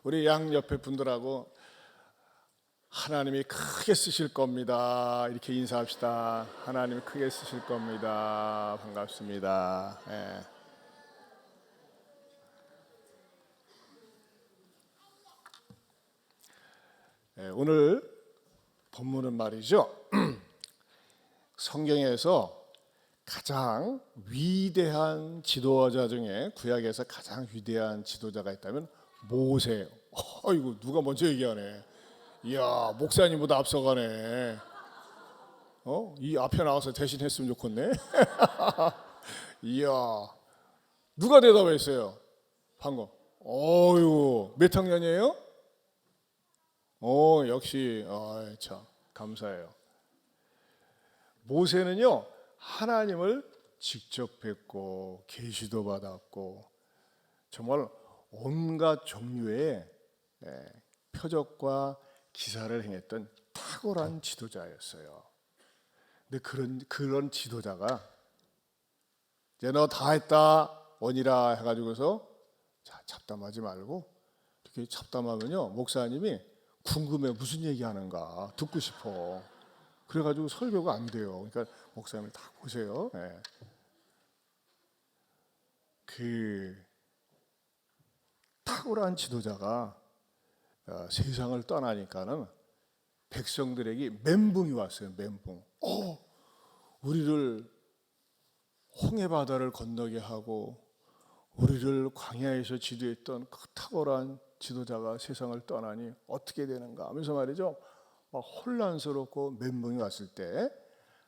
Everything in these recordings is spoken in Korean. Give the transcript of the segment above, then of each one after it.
우리 양 옆에 분들하고 하나님이 크게 쓰실 겁니다. 이렇게 인사합시다. 하나님이 크게 쓰실 겁니다. 반갑습니다. 예. 예, 오늘 본문은 말이죠. 성경에서 가장 위대한 지도자 중에 구약에서 가장 위대한 지도자가 있다면 모세예요. 이거 누가 먼저 얘기하네. 이야, 목사님보다 앞서가네. 이 앞에 나와서 대신 했으면 좋겠네. 이야, 누가 대답했어요? 방금. 어유, 몇 학년이에요? 역시, 참 감사해요. 모세는요, 하나님을 직접 뵙고 계시도 받았고 정말 온갖 종류의 표적과 기사를 행했던 탁월한 지도자였어요. 근데 그런 지도자가 이제 너 다 했다 원이라 해가지고서 자, 잡담하지 말고 이렇게 잡담하면요 목사님이 궁금해 무슨 얘기하는가 듣고 싶어. 그래가지고 설교가 안 돼요. 그러니까 목사님을 딱 보세요. 네. 그 탁월한 지도자가 세상을 떠나니까는 백성들에게 멘붕이 왔어요. 멘붕. 우리를 홍해 바다를 건너게 하고 우리를 광야에서 지도했던 그 탁월한 지도자가 세상을 떠나니 어떻게 되는가 하면서 말이죠. 막 혼란스럽고 멘붕이 왔을 때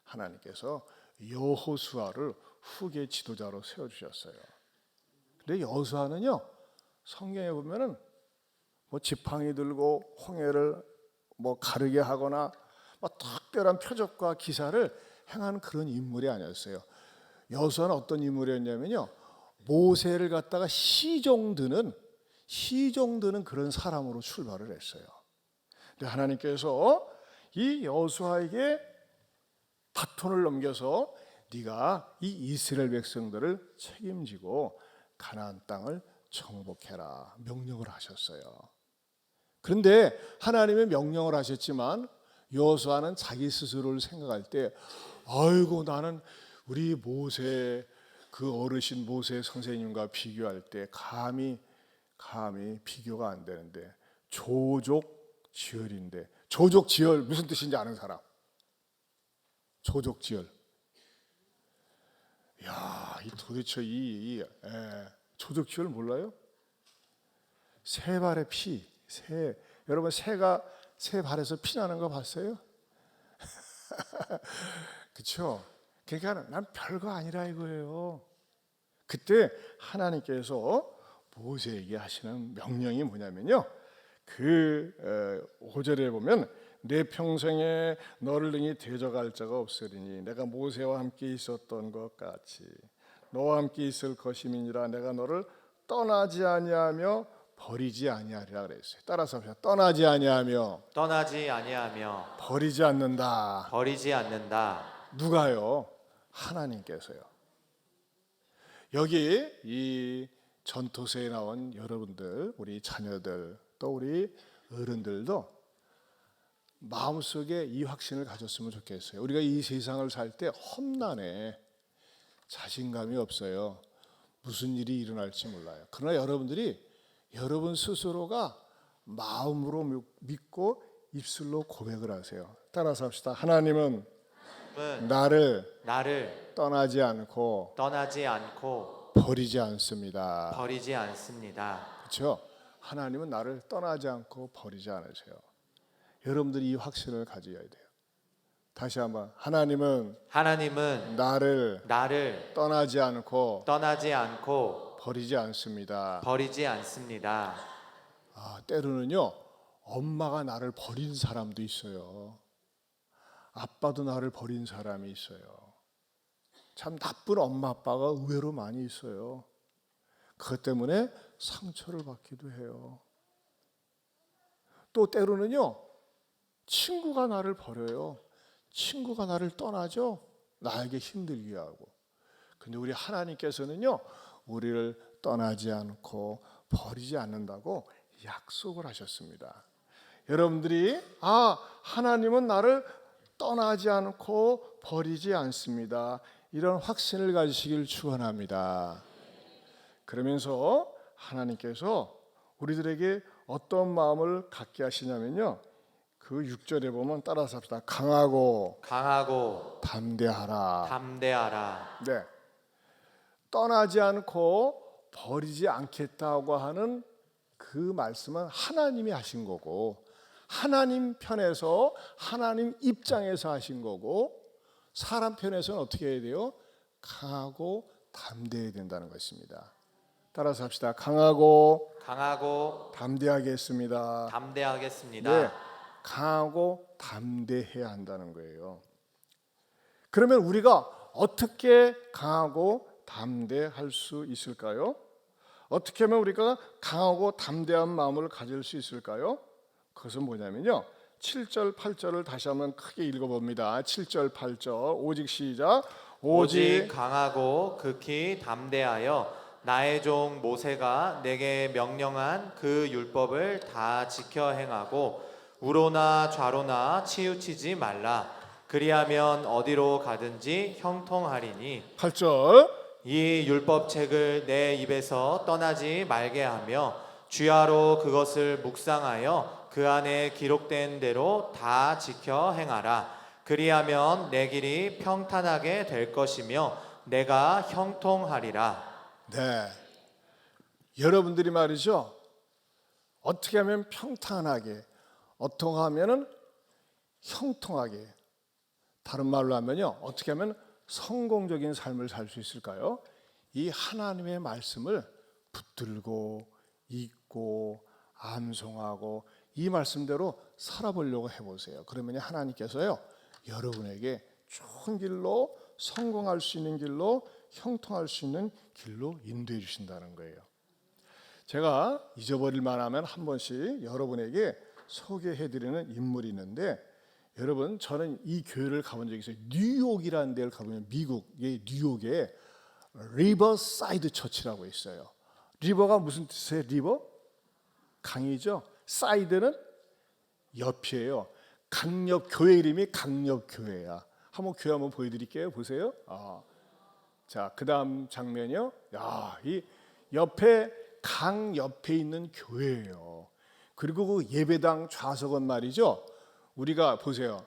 하나님께서 여호수아를 후계 지도자로 세워주셨어요. 근데 여호수아는요 성경에 보면은 뭐 지팡이 들고 홍해를 뭐 가르게 하거나 뭐 특별한 표적과 기사를 행하는 그런 인물이 아니었어요. 여호수아는 어떤 인물이었냐면요 모세를 갖다가 시종드는 그런 사람으로 출발을 했어요. 근데 하나님께서 이 여호수아에게 바톤을 넘겨서 네가 이 이스라엘 백성들을 책임지고 가나안 땅을 정복해라 명령을 하셨어요. 그런데 하나님의 명령을 하셨지만 여호수아는 자기 스스로를 생각할 때 아이고 나는 우리 모세 그 어르신 모세 선생님과 비교할 때 감히 비교가 안 되는데 조족지혈인데 조족지혈 무슨 뜻인지 아는 사람? 조족지혈. 야, 도대체 조족지혈 몰라요? 새 발의 피, 여러분 새가 새 발에서 피 나는 거 봤어요? 그렇죠? 그러니까 난 별거 아니라 이거예요. 그때 하나님께서 모세에게 하시는 명령이 뭐냐면요. 그 5절에 보면 내 평생에 너를 능히 대적할 자가 없으리니 내가 모세와 함께 있었던 것 같이 너와 함께 있을 것임이니라. 내가 너를 떠나지 아니하며 버리지 아니하리라 그랬어요. 따라서 떠나지 아니하며 버리지 않는다. 누가요? 하나님께서요. 여기 이 전도서에 나온 여러분들, 우리 자녀들, 또 우리 어른들도 마음속에 이 확신을 가졌으면 좋겠어요. 우리가 이 세상을 살 때 험난해. 자신감이 없어요. 무슨 일이 일어날지 몰라요. 그러나 여러분들이 여러분 스스로가 마음으로 믿고 입술로 고백을 하세요. 따라서 합시다. 하나님은 나를 떠나지 않고 버리지 않습니다. 그렇죠? 하나님은 나를 떠나지 않고 버리지 않으세요. 여러분들이 이 확신을 가져야 돼요. 다시 한번 하나님은 나를 떠나지 않고 버리지 않습니다. 때로는요 엄마가 나를 버린 사람도 있어요. 아빠도 나를 버린 사람이 있어요. 참 나쁜 엄마 아빠가 의외로 많이 있어요. 그것 때문에 상처를 받기도 해요. 또 때로는요 친구가 나를 버려요. 친구가 나를 떠나죠. 나에게 힘들게 하고. 근데 우리 하나님께서는요 우리를 떠나지 않고 버리지 않는다고 약속을 하셨습니다. 여러분들이 하나님은 나를 떠나지 않고 버리지 않습니다. 이런 확신을 가지시길 축원합니다. 그러면서 하나님께서 우리들에게 어떤 마음을 갖게 하시냐면요, 그 6절에 보면 따라서 합시다. 강하고 담대하라. 네, 떠나지 않고 버리지 않겠다고 하는 그 말씀은 하나님이 하신 거고, 하나님 편에서 하나님 입장에서 하신 거고, 사람 편에서는 어떻게 해야 돼요? 강하고 담대해야 된다는 것입니다. 따라서 합시다. 강하고 담대하겠습니다. 네, 강하고 담대해야 한다는 거예요. 그러면 우리가 어떻게 강하고 담대할 수 있을까요? 어떻게 하면 우리가 강하고 담대한 마음을 가질 수 있을까요? 그것은 뭐냐면요, 7절 8절을 다시 한번 크게 읽어봅니다. 7절 8절 오직 시작. 오직 강하고 극히 담대하여 나의 종 모세가 내게 명령한 그 율법을 다 지켜 행하고 우로나 좌로나 치우치지 말라. 그리하면 어디로 가든지 형통하리니. 8절 이 율법책을 내 입에서 떠나지 말게 하며 주야로 그것을 묵상하여 그 안에 기록된 대로 다 지켜 행하라. 그리하면 내 길이 평탄하게 될 것이며 내가 형통하리라. 네, 여러분들이 말이죠, 어떻게 하면 평탄하게, 어떻게 하면은 형통하게, 다른 말로 하면요, 어떻게 하면 성공적인 삶을 살 수 있을까요? 이 하나님의 말씀을 붙들고 읽고 암송하고 이 말씀대로 살아보려고 해보세요. 그러면 하나님께서요, 여러분에게 좋은 길로, 성공할 수 있는 길로, 형통할 수 있는 길로 인도해 주신다는 거예요. 제가 잊어버릴 만하면 한 번씩 여러분에게 소개해드리는 인물이 있는데, 여러분, 저는 이 교회를 가본 적이 있어요. 뉴욕이라는 데를 가보면, 미국의 뉴욕에 리버사이드 처치라고 있어요. 리버가 무슨 뜻이에요? 리버? 강이죠. 사이드는 옆이에요. 강력, 교회 이름이 강력교회야. 한번 교회 한번 보여드릴게요. 보세요. 자, 그 다음 장면이요. 야, 이 옆에, 강 옆에 있는 교회예요. 그리고 그 예배당 좌석은 말이죠, 우리가 보세요,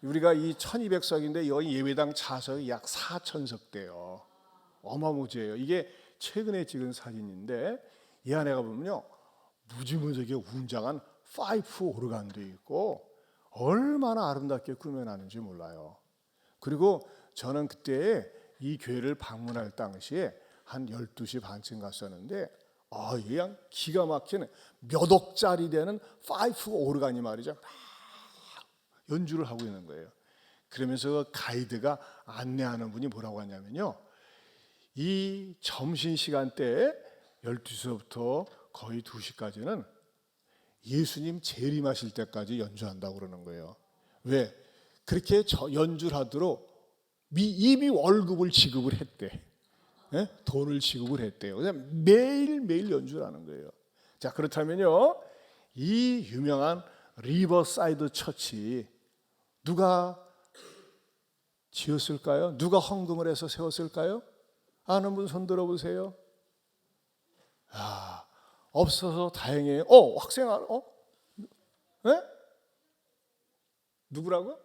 우리가 이 1200석인데 여기 예배당 좌석이 약 4000석 돼요. 어마무지해요. 이게 최근에 찍은 사진인데, 이 안에 가보면요, 무지무지하게 웅장한 파이프 오르간도 있고 얼마나 아름답게 꾸며놨는지 몰라요. 그리고 저는 그때 이 교회를 방문할 당시에 한 12시 반쯤 갔었는데, 그냥 기가 막히는 몇 억짜리 되는 파이프 오르간이 말이죠, 막 연주를 하고 있는 거예요. 그러면서 그 가이드가 안내하는 분이 뭐라고 하냐면요, 이 점심시간 때 12시부터 거의 2시까지는 예수님 재림하실 때까지 연주한다고 그러는 거예요. 왜? 그렇게 연주를 하도록 이미 월급을 지급을 했대. 네? 돈을 지급을 했대요. 그냥 매일매일 연주를 하는 거예요. 자, 그렇다면요, 이 유명한 리버사이드 처치 누가 지었을까요? 누가 헌금을 해서 세웠을까요? 아는 분 손 들어보세요. 없어서 다행이에요. 학생 알아? 네? 누구라고요?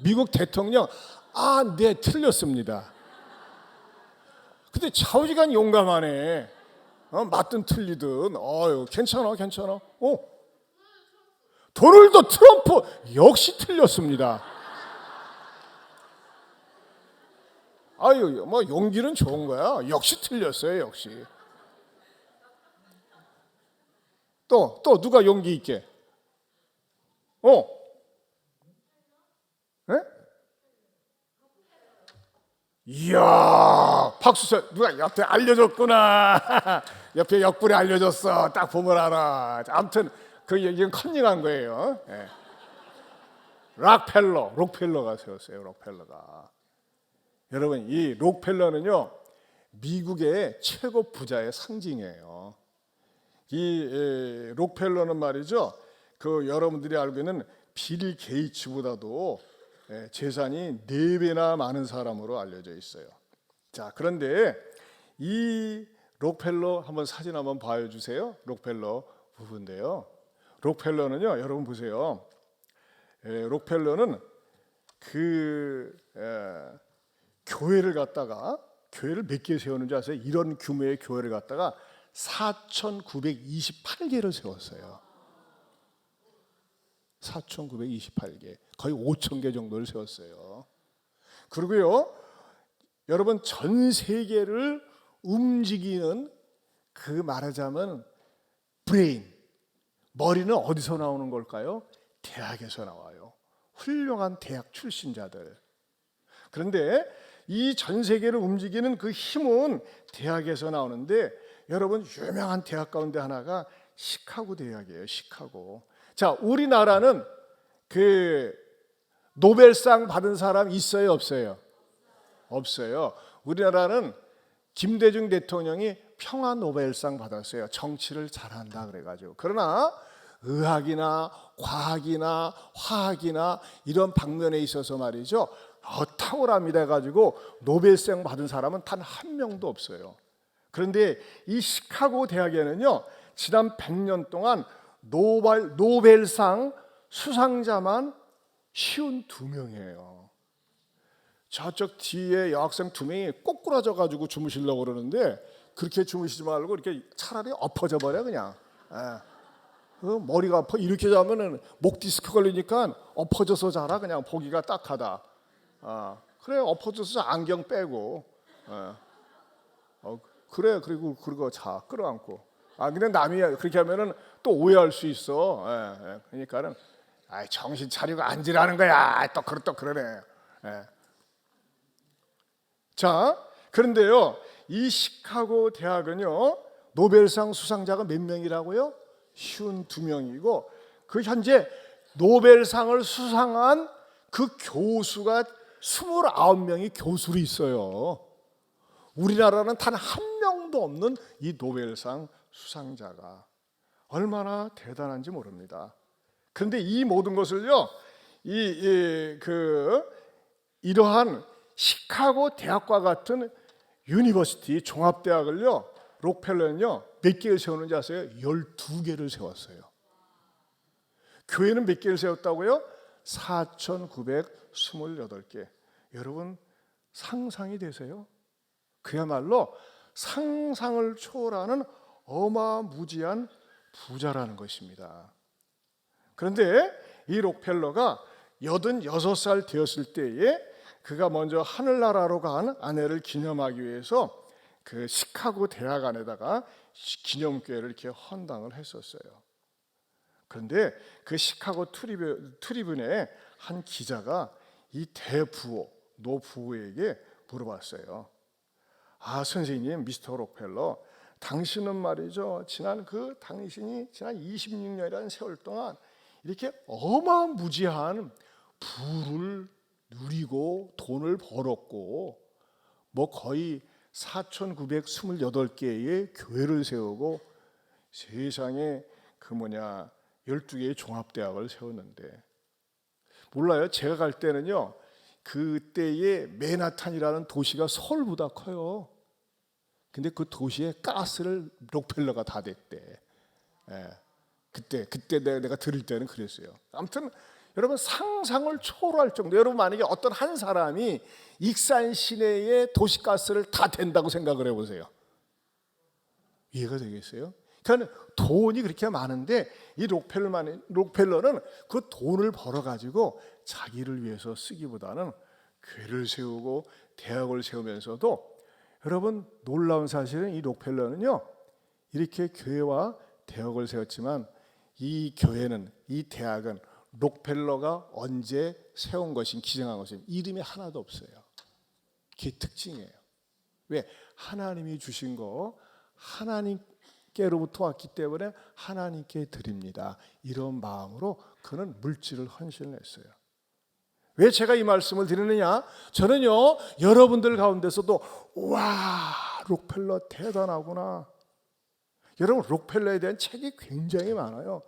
미국 대통령. 네, 틀렸습니다. 근데 좌우지간 용감하네. 맞든 틀리든. 괜찮아. 도널드 트럼프. 역시 틀렸습니다. 용기는 좋은 거야. 역시 틀렸어요. 역시. 또 누가 용기 있게? 네? 이야, 박수. 누가 옆에 알려줬구나. 옆에 옆구리 알려줬어. 딱 보면 알아. 아무튼 이건 컨닝한 거예요. 네. 록펠러가 세웠어요. 록펠러가. 여러분, 이 록펠러는요, 미국의 최고 부자의 상징이에요. 이 록펠러는 말이죠. 그 여러분들이 알고 있는 빌 게이츠보다도 재산이 4배나 많은 사람으로 알려져 있어요. 자, 그런데 이 록펠러 한번 사진 한번 봐주세요. 록펠러 부부인데요. 록펠러는요, 여러분 보세요. 록펠러는 교회를 갖다가 교회를 몇 개 세우는지 아세요? 이런 규모의 교회를 갖다가 4,928개를 세웠어요. 4,928개, 거의 5,000개 정도를 세웠어요. 그리고요, 여러분 전 세계를 움직이는 그 말하자면 브레인, 머리는 어디서 나오는 걸까요? 대학에서 나와요. 훌륭한 대학 출신자들. 그런데 이 전 세계를 움직이는 그 힘은 대학에서 나오는데 여러분 유명한 대학 가운데 하나가 시카고 대학이에요. 시카고. 자, 우리나라는 그 노벨상 받은 사람 있어요, 없어요? 없어요. 우리나라는 김대중 대통령이 평화 노벨상 받았어요. 정치를 잘한다 그래가지고. 그러나 의학이나 과학이나 화학이나 이런 방면에 있어서 말이죠, 탁월합니다 해가지고 노벨상 받은 사람은 단 한 명도 없어요. 그런데 이 시카고 대학에는요, 지난 100년 동안 노벨상 수상자만 52명이에요. 저쪽 뒤에 여학생 2명이 꼬꾸라져 가지고 주무시려고 그러는데 그렇게 주무시지 말고 이렇게 차라리 엎어져 버려 그냥. 머리가 아파 이렇게 자면은 목 디스크 걸리니까 엎어져서 자라. 그냥 보기가 딱하다. 그래, 엎어져서 안경 빼고. 그래, 그리고 자 끌어안고. 근데 남이 그렇게 하면은 또 오해할 수 있어. 그러니까는 정신 차리고 앉으라는 거야. 또 그러네. 자, 그런데요, 이 시카고 대학은요, 노벨상 수상자가 몇 명이라고요? 52명이고 그 현재 노벨상을 수상한 그 교수가 29명이 교수로 있어요. 우리나라는 단 한 명도 없는 이 노벨상 수상자가 얼마나 대단한지 모릅니다. 그런데 이 모든 것을요, 이러한 시카고 대학과 같은 유니버시티 종합대학을요, 록펠러는요 몇 개를 세우는지 아세요? 12개를 세웠어요. 교회는 몇 개를 세웠다고요? 4,928개. 여러분 상상이 되세요? 그야말로 상상을 초월하는 어마무지한 부자라는 것입니다. 그런데 이 록펠러가 86살 되었을 때에 그가 먼저 하늘나라로 간 아내를 기념하기 위해서 그 시카고 대학 안에다가 기념교회를 이렇게 헌당을 했었어요. 그런데 그 시카고 트리뷴의 한 기자가 이 대부호, 노부호에게 물어봤어요. 선생님, 미스터 록펠러, 당신은 말이죠, 당신이 지난 26년이라는 세월 동안 이렇게 어마무지한 부를 누리고 돈을 벌었고 뭐 거의 4,928개의 교회를 세우고 세상에 12개의 종합대학을 세웠는데 몰라요. 제가 갈 때는요, 그때의 맨하탄이라는 도시가 서울보다 커요. 근데 그 도시에 가스를 록펠러가 다 댔대. 그때 내가 들을 때는 그랬어요. 아무튼 여러분 상상을 초월할 정도. 여러분 만약에 어떤 한 사람이 익산 시내에 도시가스를 다 댄다고 생각을 해보세요. 이해가 되겠어요? 그러니까 돈이 그렇게 많은데 이 록펠러는 그 돈을 벌어가지고 자기를 위해서 쓰기보다는 교회를 세우고 대학을 세우면서도, 여러분 놀라운 사실은 이 록펠러는요, 이렇게 교회와 대학을 세웠지만 이 교회는, 이 대학은 록펠러가 언제 세운 것인, 기증한 것인 이름이 하나도 없어요. 그게 특징이에요. 왜? 하나님이 주신 거 하나님께로부터 왔기 때문에 하나님께 드립니다. 이런 마음으로 그는 물질을 헌신을 했어요. 왜 제가 이 말씀을 드리느냐? 저는요, 여러분들 가운데서도 와, 록펠러 대단하구나, 여러분 록펠러에 대한 책이 굉장히 많아요.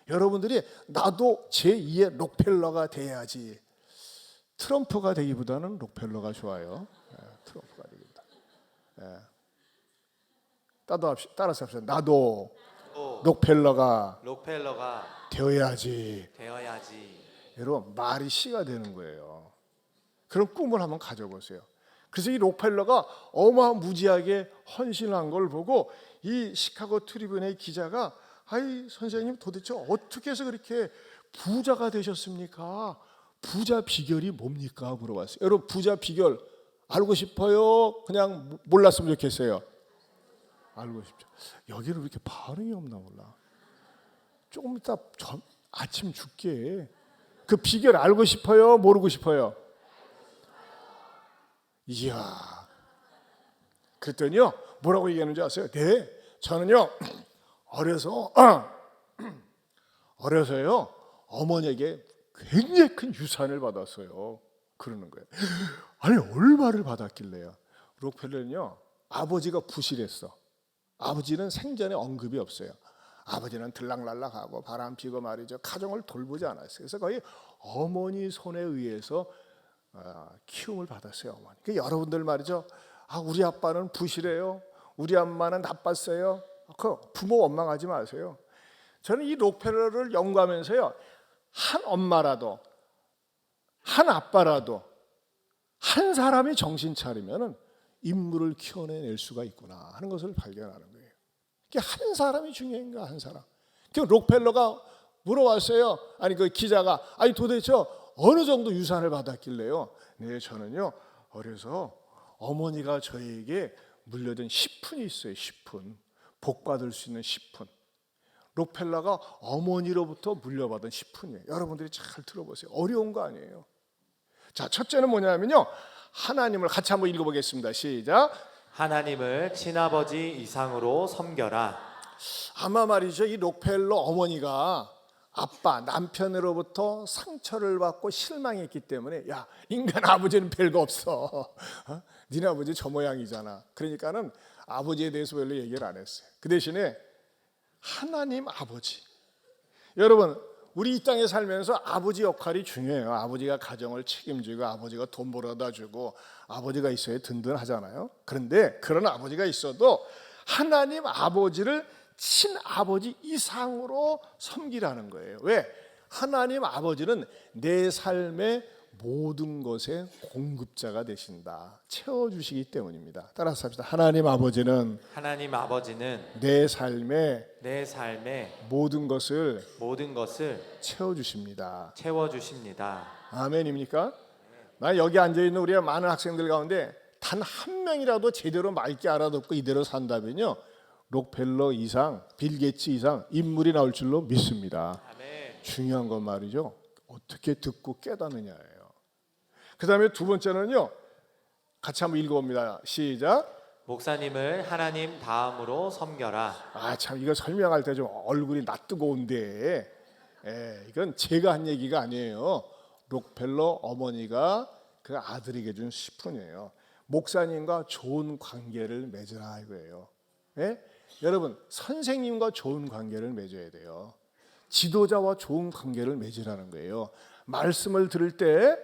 여러분들이 나도 제2의 록펠러가 돼야지. 트럼프가 되기보다는 록펠러가 좋아요. 트럼프가 되기보다. 따라서 합시다. 나도 록펠러가 되어야지. 여러분 말이 씨가 되는 거예요. 그런 꿈을 한번 가져보세요. 그래서 이 록펠러가 어마무지하게 헌신한 걸 보고 이 시카고 트리뷴의 기자가 아이 선생님 도대체 어떻게 해서 그렇게 부자가 되셨습니까? 부자 비결이 뭡니까? 물어봤어요. 여러분 부자 비결 알고 싶어요? 그냥 몰랐으면 좋겠어요. 알고 싶죠. 여기는 왜 이렇게 반응이 없나 몰라. 조금 이따 아침 줄게. 그 비결 알고 싶어요? 모르고 싶어요? 이야. 그랬더니요 뭐라고 얘기하는지 아세요? 네, 저는요 어려서요 어머니에게 굉장히 큰 유산을 받았어요. 그러는 거예요. 아니 얼마를 받았길래요? 록펠러는요 아버지가 부실했어. 아버지는 생전에 언급이 없어요. 아버지는 들락날락하고 바람 피고 말이죠. 가정을 돌보지 않았어요. 그래서 거의 어머니 손에 의해서 키움을 받았어요. 어머니. 그러니까 여러분들 말이죠. 우리 아빠는 부실해요. 우리 엄마는 나빴어요. 그 부모 원망하지 마세요. 저는 이 록펠러를 연구하면서요. 한 엄마라도 한 아빠라도 한 사람이 정신 차리면은 인물을 키워낼 수가 있구나 하는 것을 발견하는 거예요. 한 사람이 중요한 거야. 한 사람. 그 록펠러가 물어봤어요. 아니 그 기자가 아니 도대체 어느 정도 유산을 받았길래요? 네, 저는요 어려서 어머니가 저에게 물려준 10푼이 있어요. 10푼. 복 받을 수 있는 10푼. 록펠러가 어머니로부터 물려받은 10푼이에요. 여러분들이 잘 들어보세요. 어려운 거 아니에요. 자, 첫째는 뭐냐면요. 하나님을 같이 한번 읽어보겠습니다. 시작. 하나님을 친아버지 이상으로 섬겨라. 아마 말이죠. 이 록펠러 어머니가 아빠, 남편으로부터 상처를 받고 실망했기 때문에 야, 인간 아버지는 별거 없어. 니네 아버지 저 모양이잖아. 그러니까는 아버지에 대해서 별로 얘기를 안 했어요. 그 대신에 하나님 아버지. 여러분 우리 이 땅에 살면서 아버지 역할이 중요해요. 아버지가 가정을 책임지고 아버지가 돈 벌어다 주고 아버지가 있어야 든든하잖아요. 그런데 그런 아버지가 있어도 하나님 아버지를 친아버지 이상으로 섬기라는 거예요. 왜? 하나님 아버지는 내 삶의 모든 것의 공급자가 되신다. 채워주시기 때문입니다. 따라서 합시다. 하나님 아버지는 내 삶의 모든 것을 채워주십니다. 아멘입니까? 나 여기 앉아있는 우리 많은 학생들 가운데 단 한 명이라도 제대로 맑게 알아듣고 이대로 산다면요 록펠러 이상, 빌 게이츠 이상 인물이 나올 줄로 믿습니다. 아멘. 중요한 건 말이죠 어떻게 듣고 깨닫느냐예요. 그 다음에 두 번째는요 같이 한번 읽어봅니다. 시작. 목사님을 하나님 다음으로 섬겨라. 참 이거 설명할 때 좀 얼굴이 낯뜨거운데 이건 제가 한 얘기가 아니에요. 록펠러 어머니가 그 아들에게 준 10푼이에요. 목사님과 좋은 관계를 맺으라 이거예요. 여러분 선생님과 좋은 관계를 맺어야 돼요. 지도자와 좋은 관계를 맺으라는 거예요. 말씀을 들을 때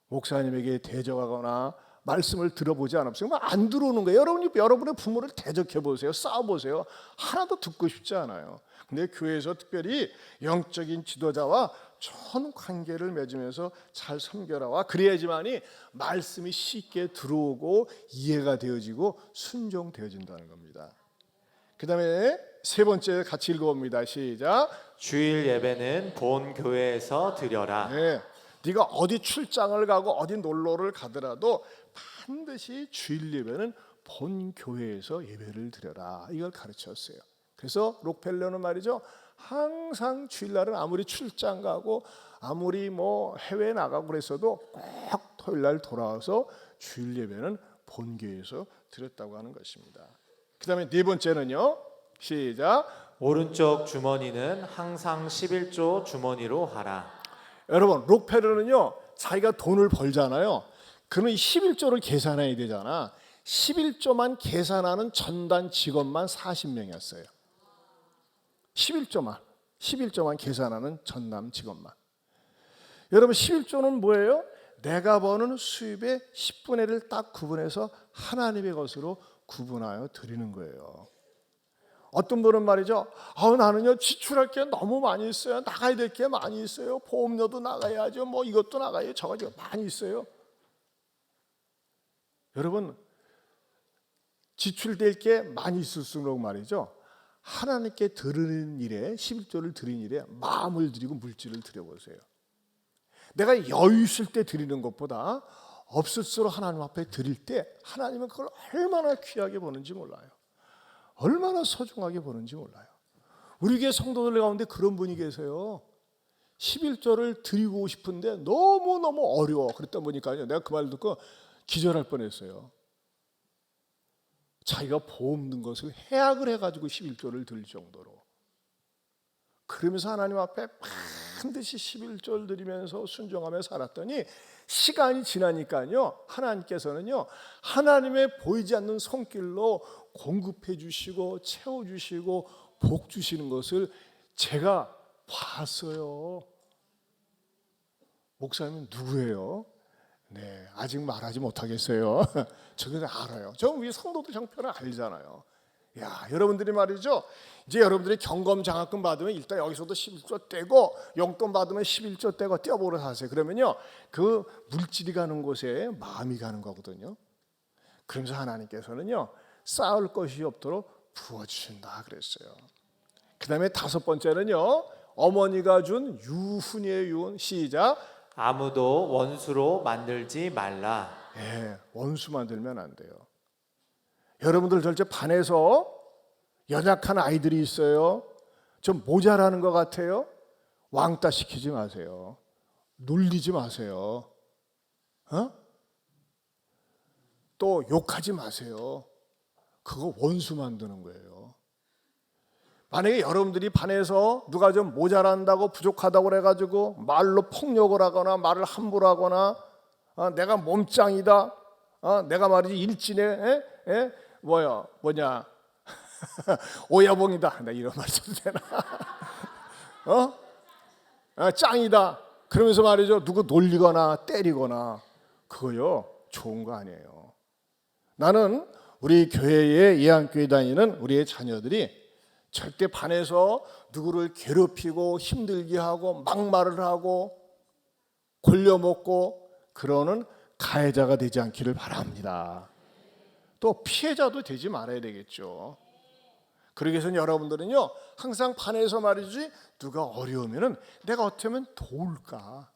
목사님에게 대적하거나 말씀을 들어보지 않았으면 안 들어오는 거예요. 여러분의 부모를 대적해 보세요. 싸워보세요. 하나도 듣고 싶지 않아요. 근데 교회에서 특별히 영적인 지도자와 좋은 관계를 맺으면서 잘 섬겨라와 그래야지만이 말씀이 쉽게 들어오고 이해가 되어지고 순종되어진다는 겁니다. 그 다음에 세 번째 같이 읽어봅니다. 시작. 주일 예배는 본 교회에서 드려라. 네. 네가 어디 출장을 가고 어디 놀러를 가더라도 반드시 주일 예배는 본 교회에서 예배를 드려라. 이걸 가르쳤어요. 그래서 록펠러는 말이죠. 항상 주일날은 아무리 출장 가고 아무리 해외 나가고 그랬어도 꼭 토요일날 돌아와서 주일 예배는 본 교회에서 드렸다고 하는 것입니다. 그 다음에 네 번째는요. 시작. 오른쪽 주머니는 항상 11조 주머니로 하라. 여러분 록펠러는요 자기가 돈을 벌잖아요. 그는 11조를 계산해야 되잖아. 11조만 계산하는 전단 직원만 40명이었어요. 11조만 계산하는 전담 직원만. 여러분 11조는 뭐예요? 내가 버는 수입의 10분의 1을 딱 구분해서 하나님의 것으로 구분하여 드리는 거예요. 어떤 분은 말이죠. 나는요 지출할 게 너무 많이 있어요. 나가야 될 게 많이 있어요. 보험료도 나가야죠. 뭐 이것도 나가요. 저거 많이 있어요. 여러분 지출될 게 많이 있을수록 말이죠. 하나님께 드리는 일에 11조를 드리는 일에 마음을 드리고 물질을 드려보세요. 내가 여유 있을 때 드리는 것보다 없을수록 하나님 앞에 드릴 때 하나님은 그걸 얼마나 귀하게 보는지 몰라요. 얼마나 소중하게 보는지 몰라요. 우리 교회 성도들 가운데 그런 분이 계세요. 11조를 드리고 싶은데 너무너무 어려워. 그랬다 보니까요. 내가 그 말 듣고 기절할 뻔했어요. 자기가 보험 든 것을 해약을 해가지고 11조를 드릴 정도로. 그러면서 하나님 앞에 반드시 11조를 드리면서 순종하며 살았더니 시간이 지나니까요. 하나님께서는요. 하나님의 보이지 않는 손길로 공급해 주시고 채워 주시고 복 주시는 것을 제가 봤어요. 목사님은 누구예요? 네, 아직 말하지 못하겠어요. 저는 알아요. 저 우리 성도들 형편을 알잖아요. 야, 여러분들이 말이죠. 이제 여러분들이 경검 장학금 받으면 일단 여기서도 11조 떼고 용돈 받으면 11조 떼고 떼어보러 사세요. 그러면요, 그 물질이 가는 곳에 마음이 가는 거거든요. 그러면서 하나님께서는요, 쌓을 것이 없도록 부어주신다 그랬어요. 그 다음에 다섯 번째는요, 어머니가 준 유훈이에요. 유훈. 시작. 아무도 원수로 만들지 말라. 예, 원수 만들면 안 돼요. 여러분들 절대 반에서 연약한 아이들이 있어요. 좀 모자라는 것 같아요. 왕따 시키지 마세요. 놀리지 마세요. 또 욕하지 마세요. 그거 원수 만드는 거예요. 만약에 여러분들이 반에서 누가 좀 모자란다고 부족하다고 그래가지고 말로 폭력을 하거나 말을 함부로 하거나 내가 몸짱이다, 내가 말이지 일진에 뭐냐 오야봉이다, 나 이런 말 써도 되나? 짱이다. 그러면서 말이죠 누구 놀리거나 때리거나 그거요 좋은 거 아니에요. 나는 우리 교회에 예안교회 다니는 우리의 자녀들이 절대 반에서 누구를 괴롭히고 힘들게 하고 막말을 하고 골려먹고 그러는 가해자가 되지 않기를 바랍니다. 또 피해자도 되지 말아야 되겠죠. 그러기 위해서는 여러분들은요 항상 반에서 말이지 누가 어려우면은 내가 어쩌면 도울까,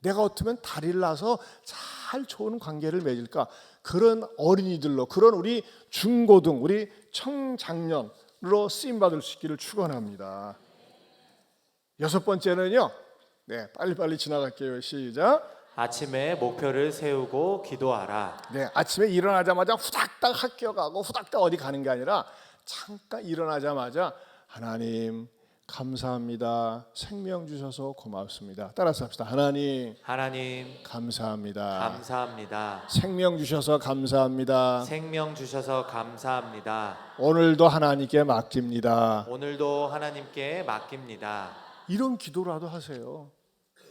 내가 어쩌면 다리를 놔서 잘 좋은 관계를 맺을까, 그런 어린이들로, 그런 우리 중고등, 우리 청장년으로 쓰임받을 수 있기를 축원합니다. 여섯 번째는요, 네, 빨리빨리 지나갈게요. 시작. 아침에 목표를 세우고 기도하라. 네, 아침에 일어나자마자 후닥닥 학교 가고 후닥닥 어디 가는 게 아니라 잠깐 일어나자마자 하나님 감사합니다. 생명 주셔서 고맙습니다. 따라서 합시다. 하나님 감사합니다. 감사합니다. 생명 주셔서 감사합니다. 생명 주셔서 감사합니다. 오늘도 하나님께 맡깁니다. 오늘도 하나님께 맡깁니다. 이런 기도라도 하세요.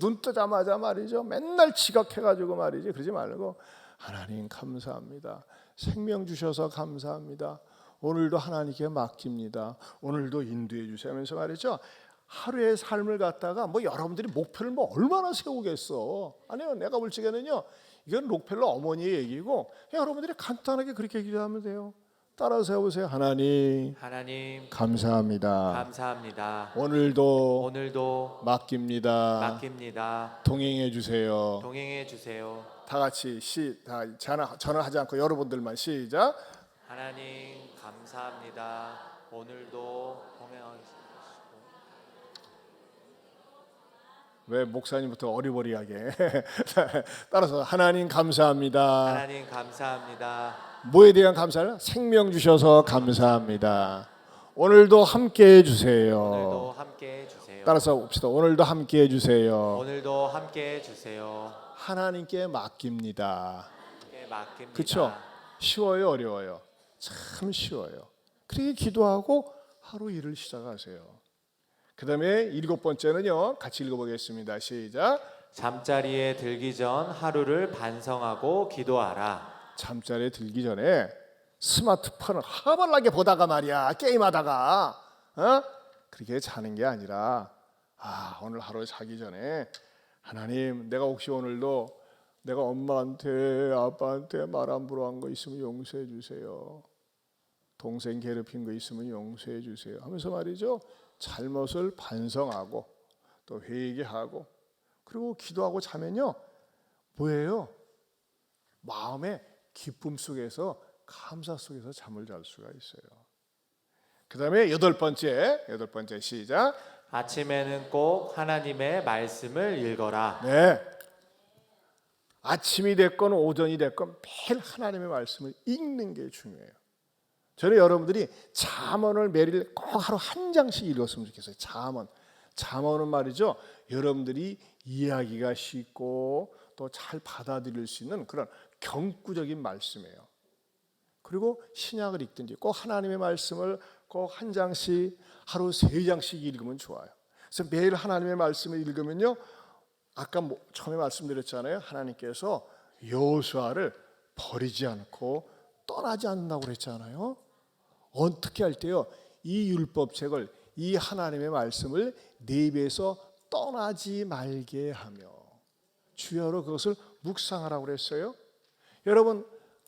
눈 뜨자마자 말이죠. 맨날 지각해가지고 말이지 그러지 말고 하나님 감사합니다. 생명 주셔서 감사합니다. 오늘도 하나님께 맡깁니다. 오늘도 인도해 주세요 하면서 말이죠. 하루의 삶을 갖다가 뭐 여러분들이 목표를 뭐 얼마나 세우겠어. 아니요, 내가 볼 적에는요 이건 록펠러 어머니의 얘기고 여러분들이 간단하게 그렇게 기도하면 돼요. 따라서 해보세요. 하나님 감사합니다. 오늘도 맡깁니다. 동행해 주세요. 다 같이 전화하지 않고 여러분들만 시작. 하나님 감사합니다. 오늘도 동행하시고. 왜 목사님부터 어리버리하게 따라서 하나님 감사합니다. 뭐에 대한 감사를? 생명 주셔서 감사합니다. 오늘도 함께 해주세요. 따라서 봅시다. 오늘도 함께 해주세요. 하나님께 맡깁니다. 그렇죠? 쉬워요, 어려워요? 참 쉬워요. 그렇게 기도하고 하루 일을 시작하세요. 그 다음에 7번째는요, 같이 읽어보겠습니다. 시작. 잠자리에 들기 전 하루를 반성하고 기도하라. 잠자리에 들기 전에 스마트폰을 하발나게 보다가 말이야, 게임하다가 그렇게 자는 게 아니라 오늘 하루 자기 전에 하나님, 내가 혹시 오늘도 내가 엄마한테 아빠한테 말 함부로 한 거 있으면 용서해 주세요. 동생 괴롭힌 거 있으면 용서해 주세요 하면서 말이죠, 잘못을 반성하고 또 회개하고 그리고 기도하고 자면요, 뭐예요? 마음의 기쁨 속에서 감사 속에서 잠을 잘 수가 있어요. 그 다음에 8번째 시작. 아침에는 꼭 하나님의 말씀을 읽어라. 네, 아침이 됐건 오전이 됐건 매일 하나님의 말씀을 읽는 게 중요해요. 저는 여러분들이 잠언을 매일 꼭 하루 한 장씩 읽었으면 좋겠어요. 잠언은 말이죠, 여러분들이 이해하기가 쉽고 또 잘 받아들일 수 있는 그런 경구적인 말씀이에요. 그리고 신약을 읽든지 꼭 하나님의 말씀을 꼭 한 장씩 하루 3장씩 읽으면 좋아요. 그래서 매일 하나님의 말씀을 읽으면요, 아까 처음에 말씀드렸잖아요. 하나님께서 여호수아를 버리지 않고 떠나지 않는다고 그랬잖아요. 어떻게 할 때요? 이 율법책을, 이 하나님의 말씀을 내 입에서 떠나지 말게 하며 주여로 그것을 묵상하라고 그랬어요. 여러분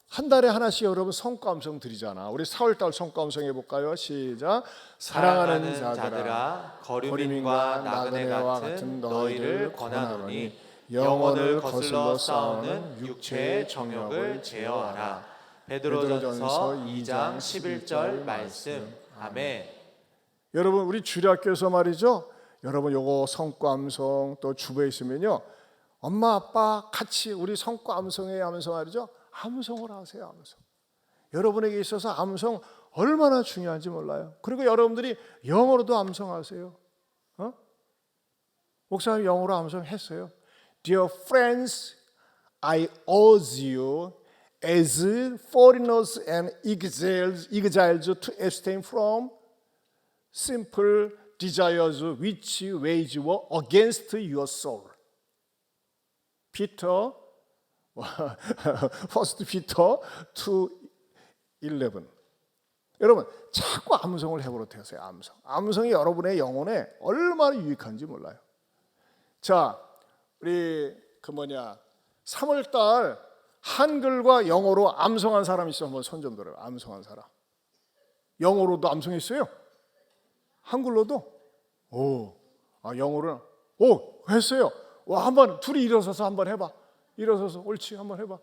한 달에 하나씩 여러분 성과음성 드리잖아. 우리 4월달 성과음성 해볼까요? 시작. 사랑하는 자들아, 거류민과 나그네와 같은 너희를 권하노니 영혼을 거슬러 싸우는 육체의 정욕을 제어하라. 베드로전서 2장 11절 말씀. 아멘. 여러분 우리 주일학교에서 말이죠, 여러분 요거 성과음성 또 주부에 있으면요, 엄마 아빠 같이 우리 성과음성회 하면서 말이죠, 암송을 하세요. 암송. 여러분에게 있어서 암송 얼마나 중요한지 몰라요. 그리고 여러분들이 영어로도 암송하세요. 목사님 영어로 암송했어요. Dear friends, I urge you as foreigners and exiles to abstain from simple desires which wage war against your soul. Peter, 1 Peter 2:11. 여러분 자꾸 암송을 해버릇하세요. 암송이 여러분의 영혼에 얼마나 유익한지 몰라요. 자, 우리 3월달 한글과 영어로 암송한 사람 있어? 한번 손 좀 들어요. 암송한 사람. 영어로도 암송했어요? 한글로도? 영어로는? 했어요. 한번 둘이 일어서서 한번 해봐. 일어서서 옳지 한번 해봐.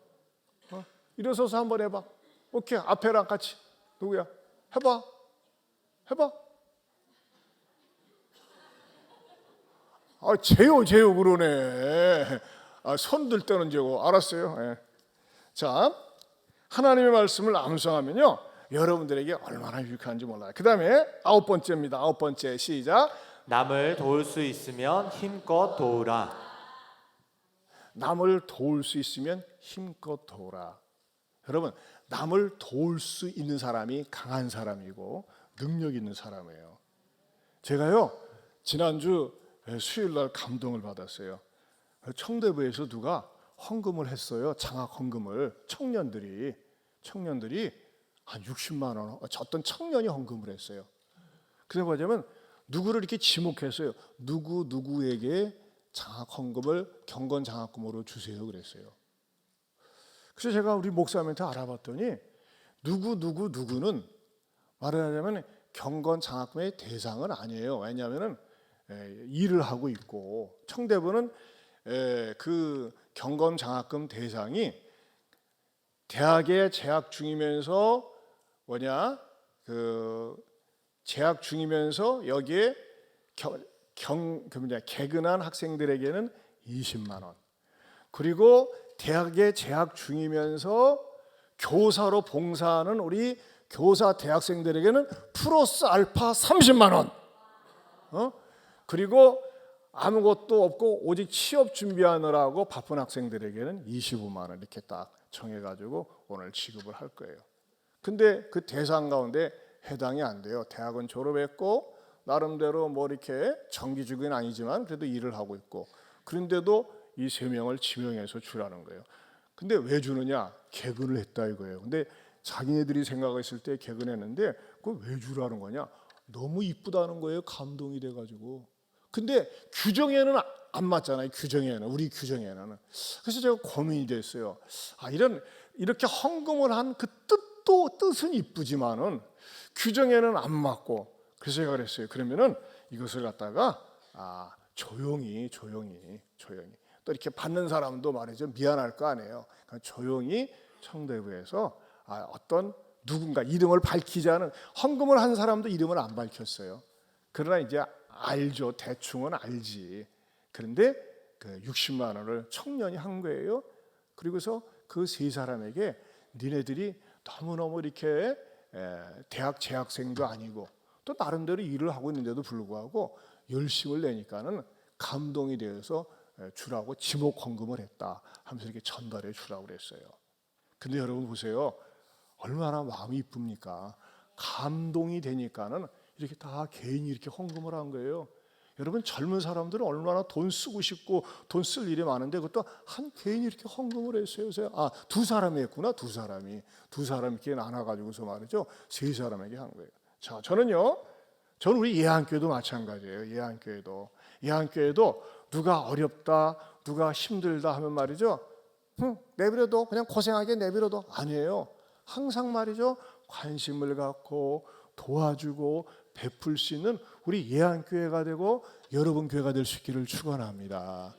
일어서서 한번 해봐. 오케이, 앞에랑 같이. 누구야? 해봐. 제요 그러네. 손 들 때는 제고. 알았어요. 네. 자, 하나님의 말씀을 암송하면요, 여러분들에게 얼마나 유익한지 몰라요. 그 다음에 9번째입니다. 9번째 시작. 남을 도울 수 있으면 힘껏 도우라. 남을 도울 수 있으면 힘껏 도우라. 여러분 남을 도울 수 있는 사람이 강한 사람이고 능력 있는 사람이에요. 제가요 지난주 수요일날 감동을 받았어요. 청대부에서 누가 헌금을 했어요. 장학 헌금을. 청년들이 한 60만 원, 어떤 청년이 헌금을 했어요. 그래서 뭐냐면 누구를 이렇게 지목했어요. 누구에게 장학 헌금을 경건 장학금으로 주세요 그랬어요. 그래서 제가 우리 목사님한테 알아봤더니 누구는 말하자면 경건 장학금의 대상은 아니에요. 왜냐하면 일을 하고 있고, 청대부는 그 경건 장학금 대상이 대학에 재학 중이면서 재학 중이면서 여기에 개근한 학생들에게는 20만 원, 그리고 대학에 재학 중이면서 교사로 봉사하는 우리 교사 대학생들에게는 플러스 알파 30만 원, 그리고 아무것도 없고 오직 취업 준비하느라고 바쁜 학생들에게는 25만 원, 이렇게 딱 정해가지고 오늘 지급을 할 거예요. 근데 그 대상 가운데 해당이 안 돼요. 대학은 졸업했고 나름대로 뭐 이렇게 정규직은 아니지만 그래도 일을 하고 있고, 그런데도 이 3명을 지명해서 주라는 거예요. 근데 왜 주느냐? 개근을 했다 이거예요. 근데 자기네들이 생각했을 때 개근했는데 그걸 왜 주라는 거냐? 너무 이쁘다는 거예요. 감동이 돼가지고. 근데 규정에는 안 맞잖아요. 규정에는, 우리 규정에는. 그래서 제가 고민이 됐어요. 이렇게 헌금을 한 그 뜻은 이쁘지만은 규정에는 안 맞고, 그래서 제가 그랬어요. 그러면은 이것을 갖다가 조용히 또 이렇게 받는 사람도 말이죠, 미안할 거 아니에요. 그러니까 조용히 청대부에서 어떤 누군가 이름을 밝히지 않은, 헌금을 한 사람도 이름을 안 밝혔어요. 그러나 이제 알죠. 대충은 알지. 그런데 그 60만 원을 청년이 한 거예요. 그리고서 그 3사람에게 니네들이 너무너무 이렇게 대학 재학생도 아니고 또 나름대로 일을 하고 있는데도 불구하고 열심을 내니까는 감동이 되어서 주라고 지목 헌금을 했다 하면서 이렇게 전달해 주라고 그랬어요. 근데 여러분 보세요. 얼마나 마음이 이쁩니까? 감동이 되니까는 이렇게 다 개인이 이렇게 헌금을 한 거예요. 여러분 젊은 사람들은 얼마나 돈 쓰고 싶고 돈 쓸 일이 많은데 그것도 한 개인이 이렇게 헌금을 했어요. 그래서 2사람이 했구나. 2사람이 이렇게 나눠가지고서 말이죠. 3사람에게 한 거예요. 자, 저는 우리 예안교회도 마찬가지예요. 예안교회도 누가 어렵다, 누가 힘들다 하면 말이죠. 내버려둬, 그냥 고생하게 내버려둬. 아니에요. 항상 말이죠. 관심을 갖고 도와주고 베풀 수 있는 우리 예안교회가 되고 여러분 교회가 될 수 있기를 축원합니다.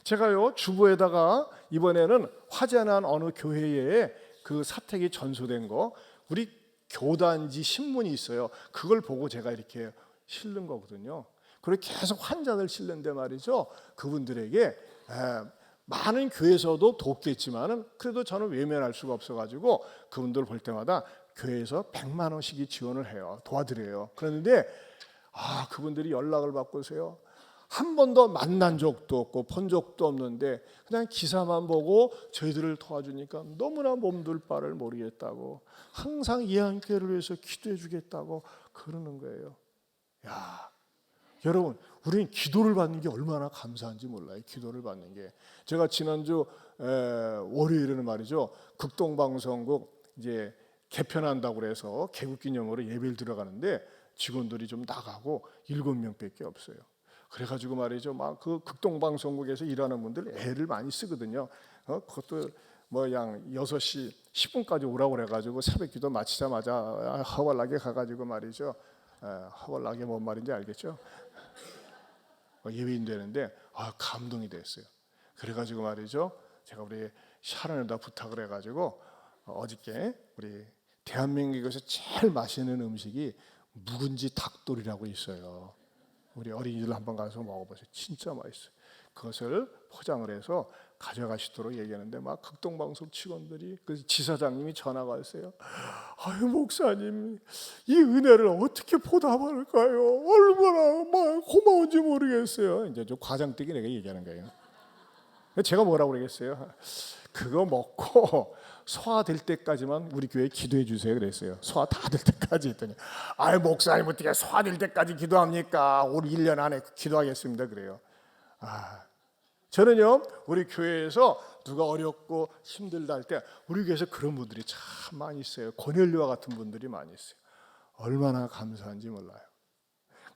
제가요 주보에다가 이번에는 화재난 어느 교회에 그 사택이 전소된 거, 우리 교단지 신문이 있어요. 그걸 보고 제가 이렇게 실는 거거든요. 그리고 계속 환자들 실는데 말이죠. 그분들에게 많은 교회에서도 돕겠지만은 그래도 저는 외면할 수가 없어가지고 그분들 볼 때마다 교회에서 100만 원씩이 지원을 해요. 도와드려요. 그런데 그분들이 연락을 받고서요. 한 번도 만난 적도 없고 본 적도 없는데 그냥 기사만 보고 저희들을 도와주니까 너무나 몸둘 바를 모르겠다고, 항상 예안교회를 위해서 기도해 주겠다고 그러는 거예요. 야, 여러분, 우리는 기도를 받는 게 얼마나 감사한지 몰라요. 기도를 받는 게. 제가 지난주 월요일에는 말이죠, 극동방송국 이제 개편한다고 그래서 개국기념으로 예배를 들어가는데 직원들이 좀 나가고 7명밖에 없어요. 그래가지고 말이죠, 막 그 극동방송국에서 일하는 분들 애를 많이 쓰거든요. 그것도 뭐 양 6시 10분까지 오라고 그래가지고 새벽기도 마치자마자 허벌나게 가가지고 말이죠. 허벌나게 뭔 말인지 알겠죠? 예배인 되는데 감동이 됐어요. 그래가지고 말이죠, 제가 우리 샤론에다 부탁을 해가지고 어저께 우리 대한민국에서 제일 맛있는 음식이 묵은지 닭도리라고 있어요. 우리 어린이들 한번 가서 먹어보세요. 진짜 맛있어요. 그것을 포장을 해서 가져가시도록 얘기하는데 막 극동방송 직원들이, 그 지사장님이 전화가 왔어요. 아유 목사님, 이 은혜를 어떻게 보답할까요? 얼마나 막 고마운지 모르겠어요. 이제 좀 과장되게 내가 얘기하는 거예요. 제가 뭐라고 그러겠어요? 그거 먹고 소화될 때까지만 우리 교회에 기도해 주세요 그랬어요. 소화 다 될 때까지 했더니 목사님 어떻게 소화될 때까지 기도합니까? 올 1년 안에 기도하겠습니다 그래요. 저는요 우리 교회에서 누가 어렵고 힘들다 할 때 우리 교회에서 그런 분들이 참 많이 있어요. 고넬료와 같은 분들이 많이 있어요. 얼마나 감사한지 몰라요.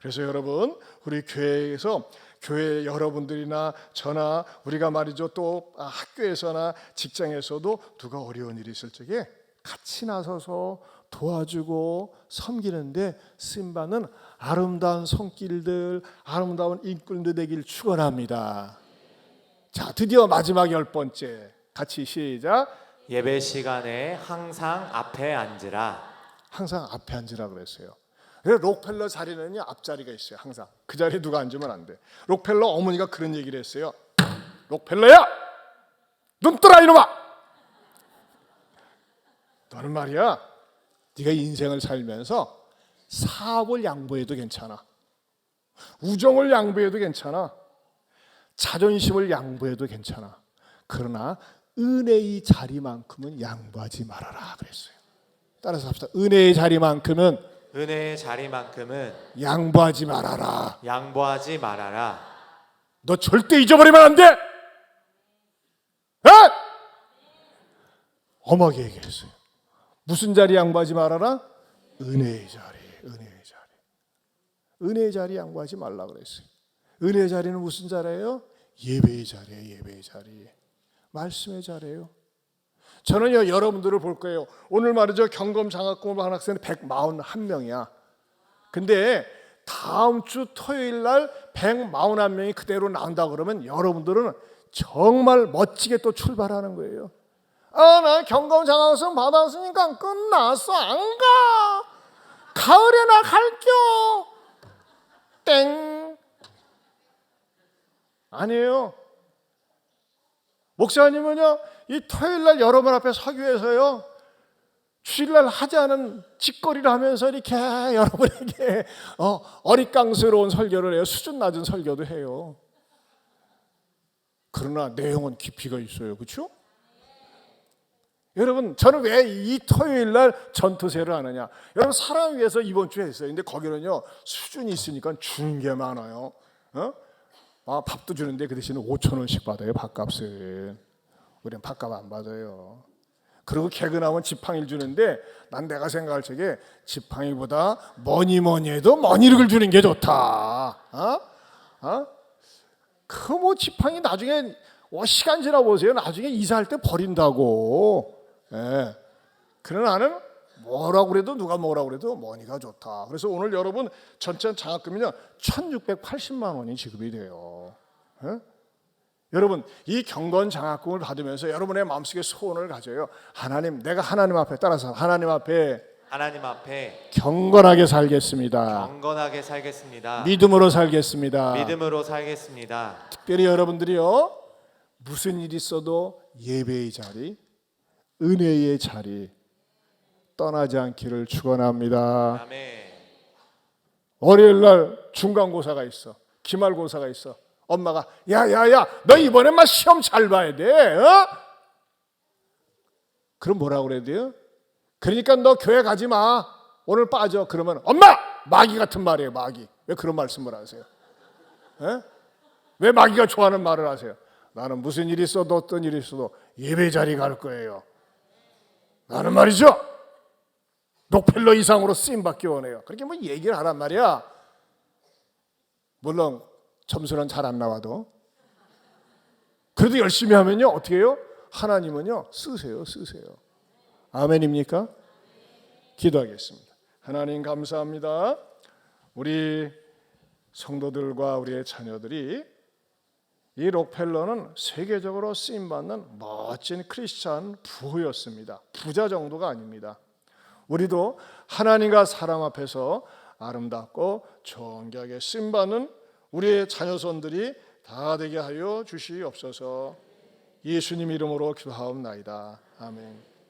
그래서 여러분, 우리 교회에서 교회 여러분들이나 저나 우리가 말이죠, 또 학교에서나 직장에서도 누가 어려운 일이 있을 적에 같이 나서서 도와주고 섬기는데 쓰임받는 아름다운 손길들, 아름다운 인꾼들 되길 축원합니다. 자, 드디어 마지막 10번째, 같이 시작. 예배 시간에 항상 앞에 앉으라. 항상 앞에 앉으라 그랬어요. 그래서 록펠러 자리는요 앞자리가 있어요. 항상 그 자리에 누가 앉으면 안 돼. 록펠러 어머니가 그런 얘기를 했어요. 록펠러야, 눈 떠라 이놈아. 너는 말이야, 네가 인생을 살면서 사업을 양보해도 괜찮아, 우정을 양보해도 괜찮아, 자존심을 양보해도 괜찮아. 그러나 은혜의 자리만큼은 양보하지 말아라 그랬어요. 따라서 합시다. 은혜의 자리만큼은 은혜의 자리만큼은 양보하지 말아라. 양보하지 말아라. 너 절대 잊어버리면 안 돼. 엄하게 얘기했어요. 무슨 자리 양보하지 말아라? 은혜의 자리, 은혜의 자리. 은혜의 자리 양보하지 말라 그랬어요. 은혜의 자리는 무슨 자리예요? 예배의 자리예요. 예배의 자리. 말씀의 자리예요. 저는요 여러분들을 볼 거예요. 오늘 말이죠 경검장학금을 받은 학생은 141명이야. 근데 다음 주 토요일 날 141명이 그대로 나온다 그러면 여러분들은 정말 멋지게 또 출발하는 거예요. 나 경검장학금 받았으니까 끝났어. 안 가. 가을에 나 갈겨. 땡. 아니에요. 목사님은요 이 토요일날 여러분 앞에 서기 위해서요 주일날 하지 않은 짓거리를 하면서 이렇게 여러분에게 어릿강스러운 설교를 해요. 수준 낮은 설교도 해요. 그러나 내용은 깊이가 있어요. 그렇죠? 여러분 저는 왜 이 토요일날 전투세를 하느냐. 여러분 사람 위해서 이번 주에 했어요. 근데 거기는요 수준이 있으니까 주는 게 많아요. 밥도 주는데 그 대신에 5,000원씩 받아요. 밥값을. 우리는 밥값 안 받아요. 그리고 개근하면 지팡이를 주는데 난 내가 생각할 적에 지팡이보다 뭐니 해도 머니를 주는 게 좋다. 그 뭐 지팡이 나중에 시간 지나 보세요. 나중에 이사할 때 버린다고. 예. 그러나 나는 뭐라고 그래도 누가 뭐라고 그래도 머니가 좋다. 그래서 오늘 여러분 전체 장학금이요 1,680만 원이 지급이 돼요. 예? 여러분 이 경건 장학금을 받으면서 여러분의 마음속에 소원을 가져요. 하나님, 내가 하나님 앞에 따라서 하나님 앞에 경건하게 살겠습니다. 경건하게 살겠습니다. 믿음으로 살겠습니다. 믿음으로 살겠습니다. 특별히 여러분들이요 무슨 일이 있어도 예배의 자리, 은혜의 자리 떠나지 않기를 축원합니다. 아멘. 월요일 날 중간고사가 있어. 기말고사가 있어. 엄마가 야야야 너 이번엔 막 시험 잘 봐야 돼. 그럼 뭐라고 그래야 돼요? 그러니까 너 교회 가지 마. 오늘 빠져. 그러면 엄마! 마귀 같은 말이에요. 마귀. 왜 그런 말씀을 하세요? 왜 마귀가 좋아하는 말을 하세요? 나는 무슨 일이 있어도 어떤 일이 있어도 예배 자리 갈 거예요. 나는 말이죠 록펠러 이상으로 쓰임받기 원해요. 그렇게 뭐 얘기를 하란 말이야. 물론 점수는 잘 안 나와도 그래도 열심히 하면요 어떻게 해요? 하나님은요 쓰세요. 아멘입니까? 기도하겠습니다. 하나님 감사합니다. 우리 성도들과 우리의 자녀들이 이 록펠러는 세계적으로 쓰임받는 멋진 크리스찬 부호였습니다. 부자 정도가 아닙니다. 우리도 하나님과 사람 앞에서 아름답고 존귀하게 쓰임받는 우리의 자녀손들이 다 되게 하여 주시옵소서. 예수님 이름으로 기도하옵나이다. 아멘.